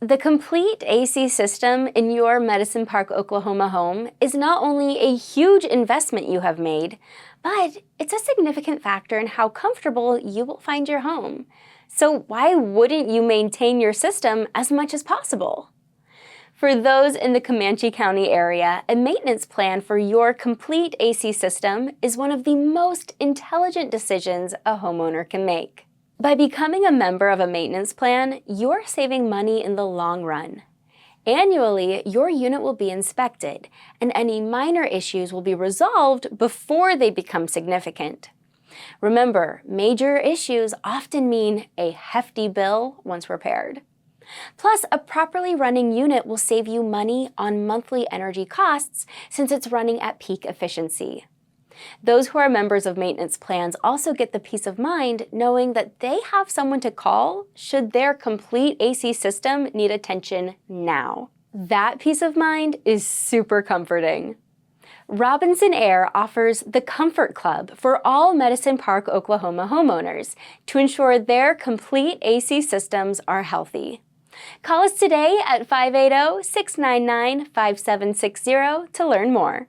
The complete AC system in your Medicine Park, Oklahoma home is not only a huge investment you have made, but it's a significant factor in how comfortable you will find your home. So why wouldn't you maintain your system as much as possible? For those in the Comanche County area, a maintenance plan for your complete AC system is one of the most intelligent decisions a homeowner can make. By becoming a member of a maintenance plan, you're saving money in the long run. Annually, your unit will be inspected, and any minor issues will be resolved before they become significant. Remember, major issues often mean a hefty bill once repaired. Plus, a properly running unit will save you money on monthly energy costs since it's running at peak efficiency. Those who are members of maintenance plans also get the peace of mind knowing that they have someone to call should their complete AC system need attention now. That peace of mind is super comforting. Robinson Air offers the Comfort Club for all Medicine Park, Oklahoma homeowners to ensure their complete AC systems are healthy. Call us today at 580-699-5760 to learn more.